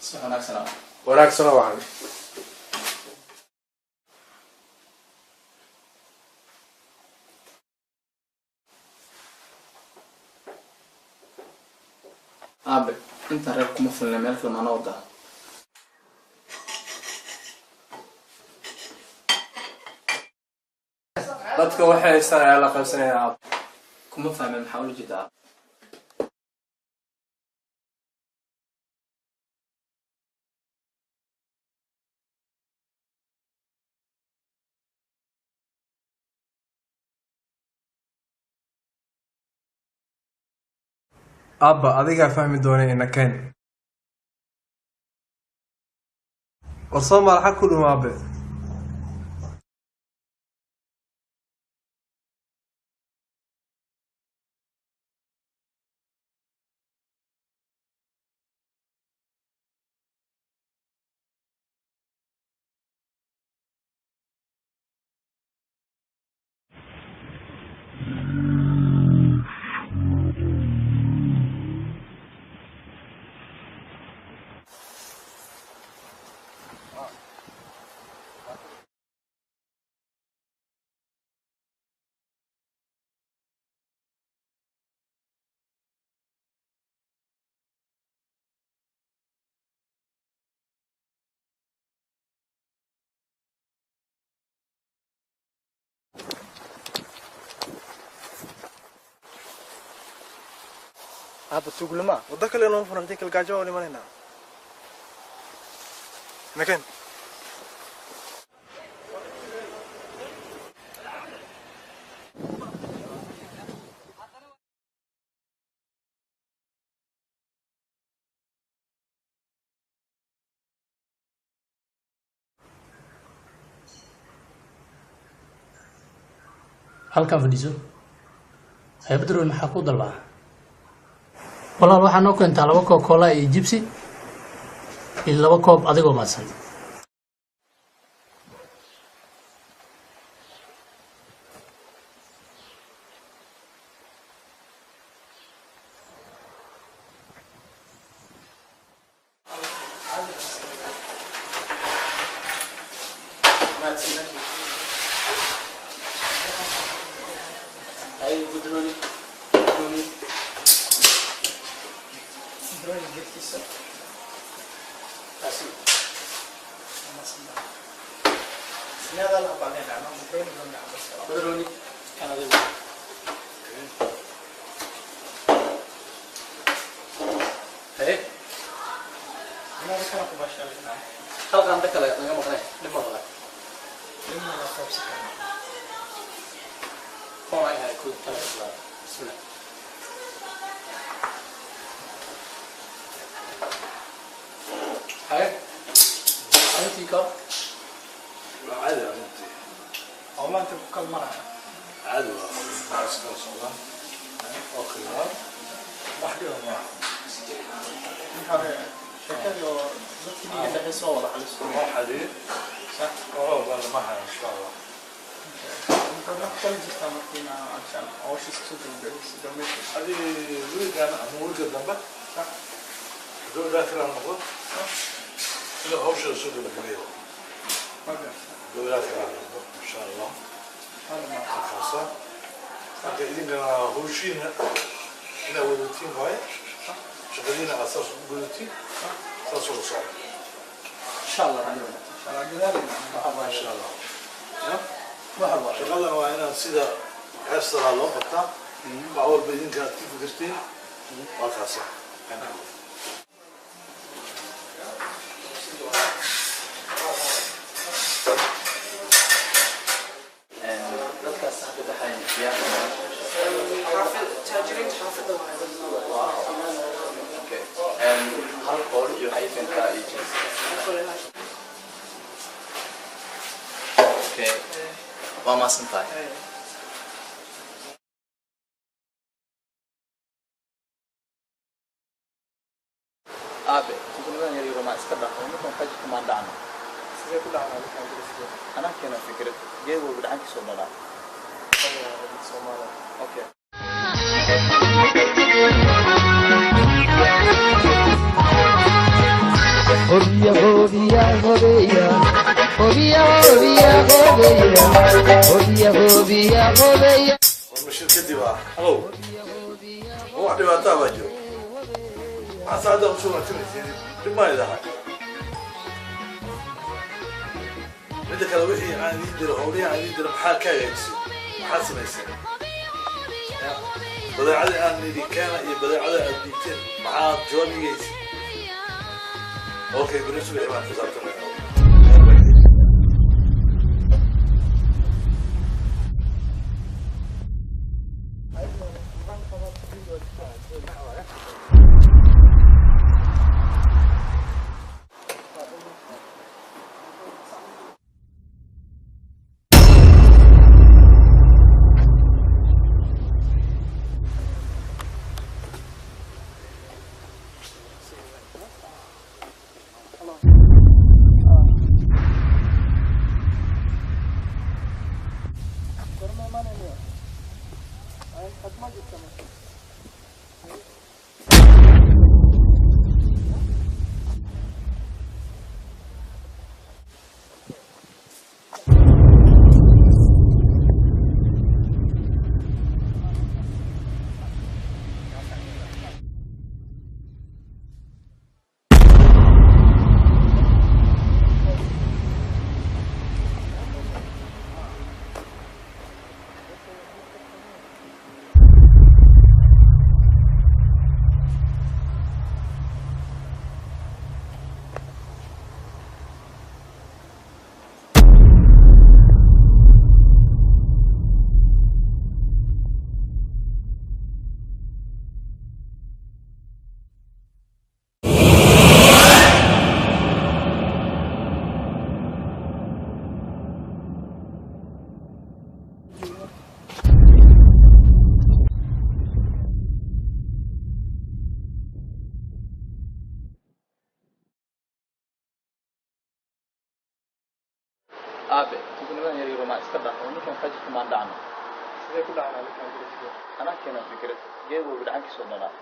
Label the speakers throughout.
Speaker 1: wanaagsan
Speaker 2: wanaagsan waxan
Speaker 1: aabe inta reer kuma filna meel kale ma wada
Speaker 2: dadka waxay haystaan la qabsanayaan
Speaker 1: kuma fahmin maxaa ula jeedaa
Speaker 2: abba adiga fahmi doonay in keen warsoomal xaq ku dhumaabe
Speaker 3: هذا السوق لما وذاك اللي نوفر عندك القاجة ولا ما هنا مكان
Speaker 4: halkan fadhiiso haybadroon maxaa ku dalbaa walaal waxaa noo keentaa 2 koob cola iyo jibsi iyo 2 koob adigoo maadsan
Speaker 5: شغلنا وأنا سيدا حصل على الوقت أول بدين كانت كيف درتين وخاصة
Speaker 1: Vamos a sentar. Abe, tukunan yari rumah sekarang. Ini kaji komandan.
Speaker 3: سيدي كل عام عليك
Speaker 1: أنا كنا فكرة جيبوا بدعنك صومالا.
Speaker 3: صومالا.
Speaker 1: أوكي.
Speaker 5: والمشير كدي بقى هلو هو واحد ما تابع جو عسى هذا شو ما تبي ما يدها بدك لو وحي عن يدير هولي عن يدير محل كايس محل سميسين بدي على أن اللي كان بدي على الدكتور مع جوني يس أوكي بالنسبة لي ما تزعلت
Speaker 1: aabe tukunimada yar yar ma iska dhaafo ninkan fajirka ma dhacno
Speaker 3: sidee ku dhacnaa ninkan guriga
Speaker 1: ana keena fikrad geedo gacan ka soo dhalaa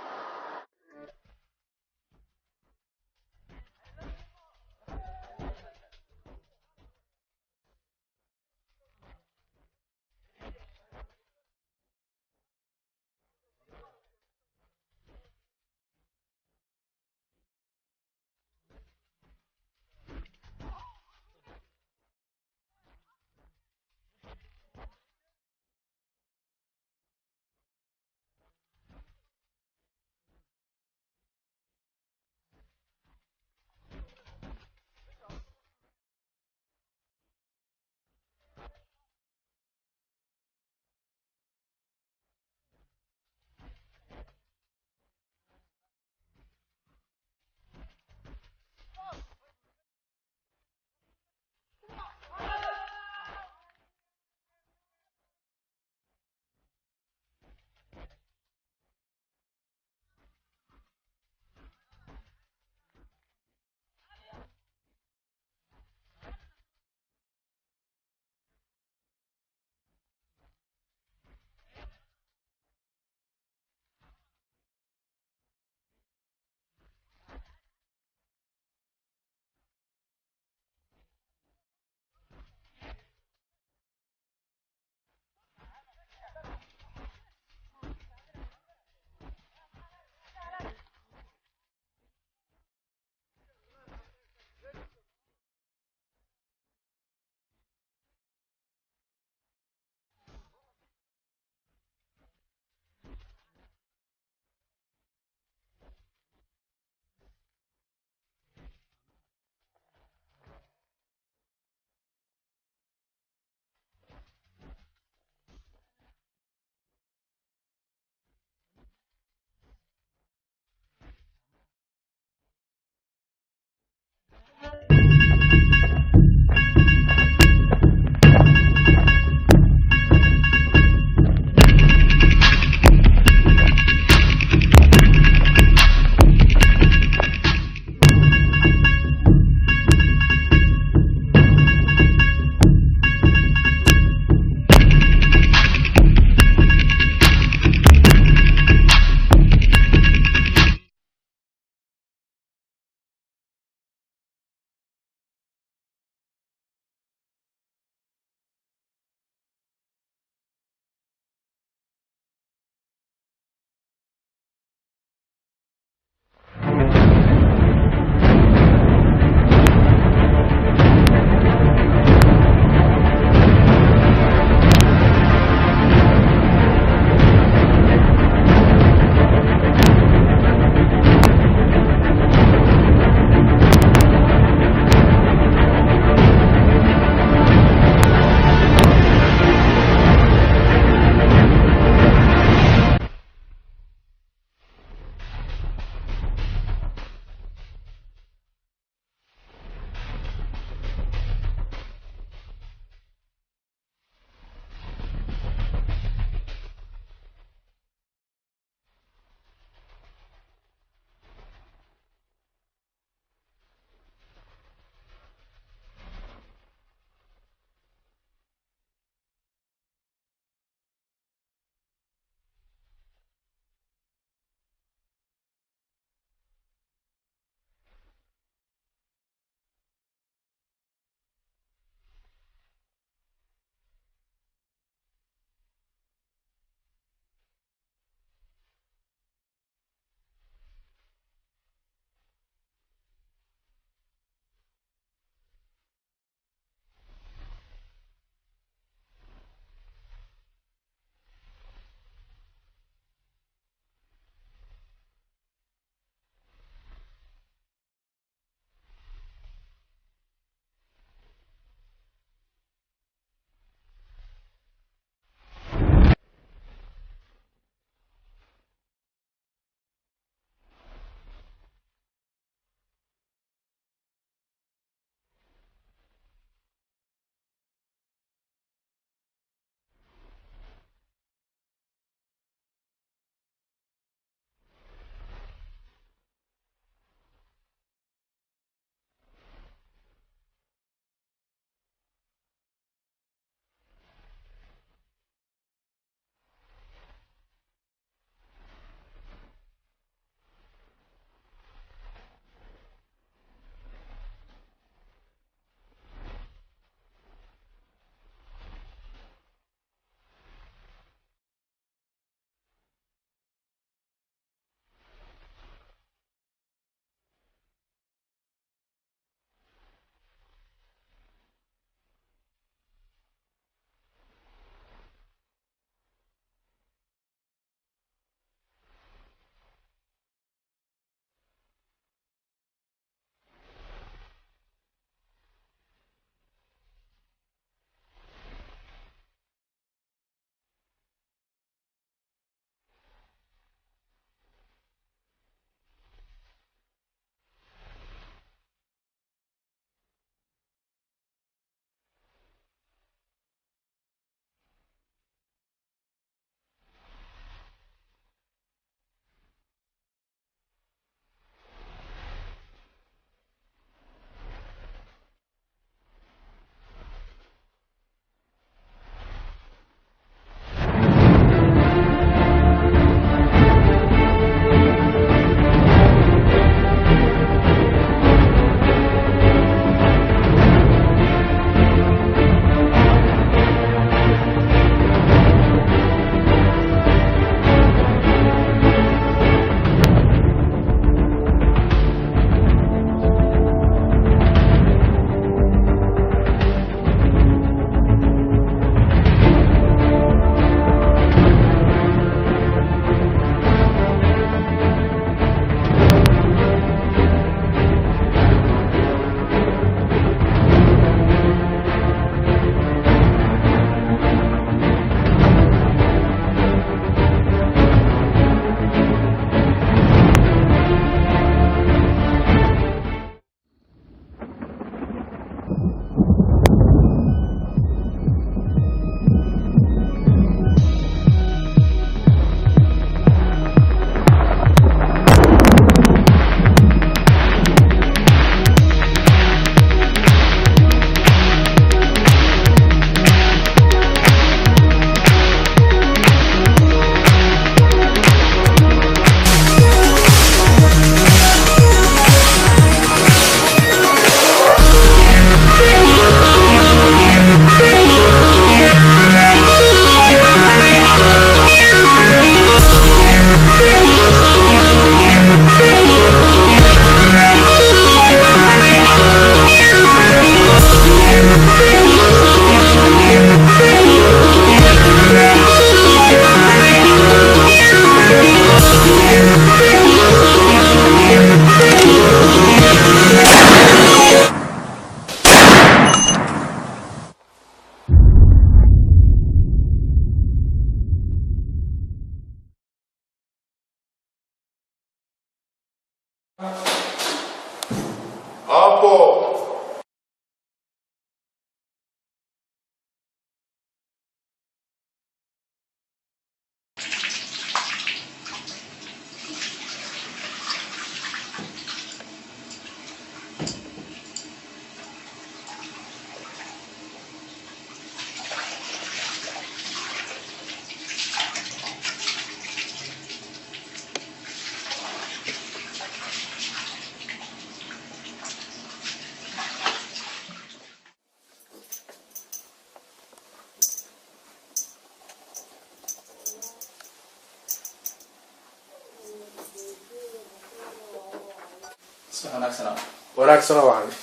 Speaker 1: si wanaagsan ah.
Speaker 2: wanaagsano waxan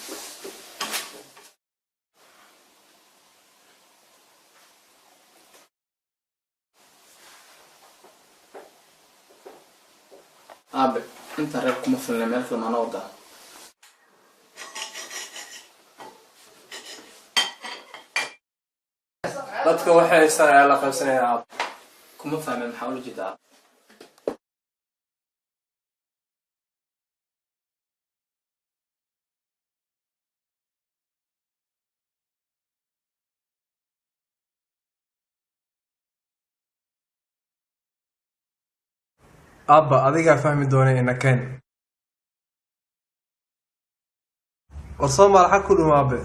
Speaker 1: aabe inta reer kuma filna meel kale maana wadaa.
Speaker 2: dadka waxay haystaan ayaa la qaybsanaya aab
Speaker 1: kuma fahmin maxaa ula jeedaa.
Speaker 2: aabba adigaa fahmi doona inakeen war soomaal xag ku dhum aabe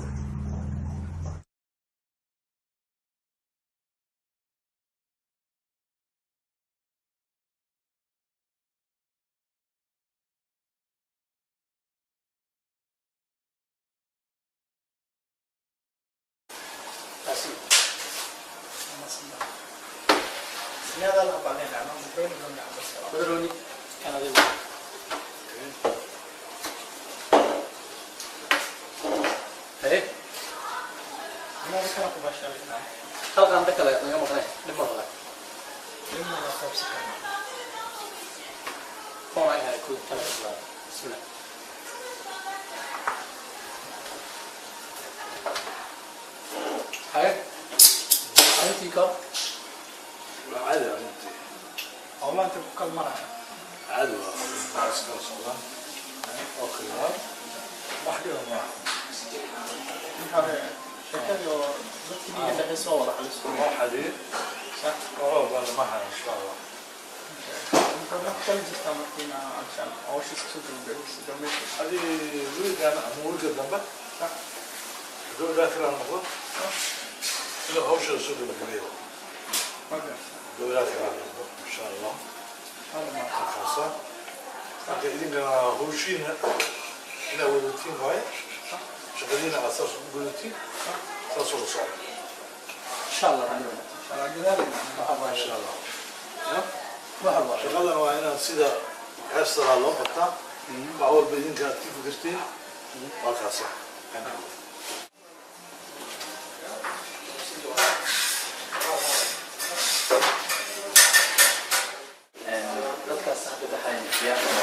Speaker 1: Pedroni kana dib. Hey. Ana kana ku bashaarina. Halkan dadka laga maqnay dib ma qala. Dib ma qabsi kana. Qoray hay ku kala isla. Bismillah. Hay. Anti ka.
Speaker 5: عادي يا بنتي
Speaker 1: والله انت بكل مرة
Speaker 5: عادي بس كل صلاة اوكي واحدة ما
Speaker 1: هذا شكل بتكني اللي صور على السوق
Speaker 5: ما حديد
Speaker 1: صح
Speaker 5: اوه انا ما ان شاء الله
Speaker 1: انت ما تكلم تستمرنا عشان اول شيء تسوق البيت
Speaker 5: هذه ولد انا مو ولد جنبه
Speaker 1: صح
Speaker 5: دول داخل الموضوع لا هوش السوق الكبير دول داخل الموضوع ان شاء الله
Speaker 1: هذا ما
Speaker 5: خاصة انت اذا هوشين الى ولدتين هاي شغالين على اساس ولدتين اساس الصعب
Speaker 1: ان شاء الله اليوم ان شاء الله جزاك
Speaker 5: ان شاء الله
Speaker 1: مرحبا
Speaker 5: shaqadan waa inaan sida heestadaa loo qabtaa wax walba idinka aad ka fikirtiin waa kaasa
Speaker 1: dadkaas hadda dhaxayn yaa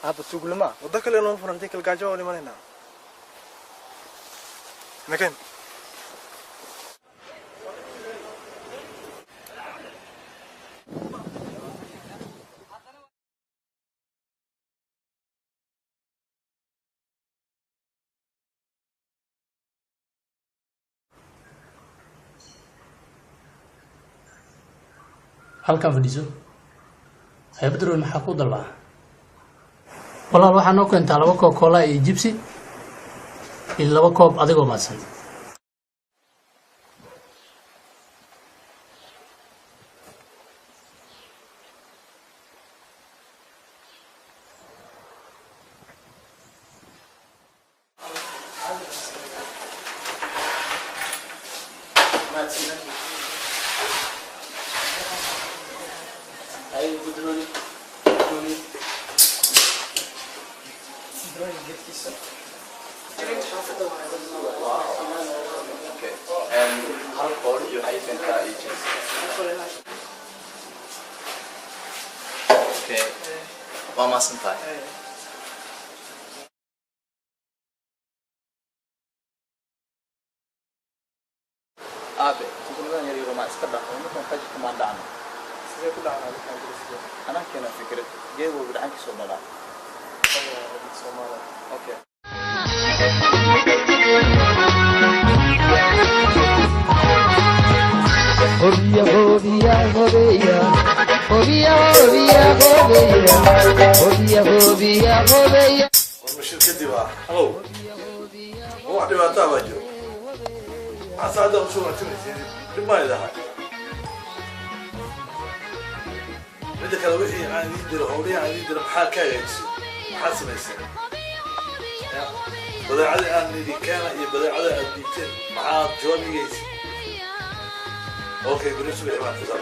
Speaker 3: Hadda tuuglama waddo kale inoo furantay kalgaajo oo dhimanayna nakeen
Speaker 4: halkan fadhiiso bedrool maxaa ku dalbaa walaal waxaa noo keentaa 2 koob cola iyo jibsi iyo 2 koob adigoo maadsan
Speaker 1: waa maasan tahay aabe tuuglamadan yar yaro ma iska dhaafo markaan xaj kuma dhacno
Speaker 3: sidee ku dhacnaa
Speaker 1: anaa keena fikrad geed walba dhacankiisoo dhalaa
Speaker 3: Soomaaliya
Speaker 1: okay
Speaker 6: Hobia, hobia, hobia, hobia, hobia, hobia, hobia, hobia, hobia.
Speaker 5: والمشير كدي بقى هلو هو واحد ما تابع جو عسى هذا شو رتمي لما إذا هاي إذا كان وحي عن يدير هولي عن يدير محاكاة يجسي محاسب يسير بدأ على أن اللي كان يبدأ على الديتين مع جواني يجسي أوكي بالنسبة لي ما تزعل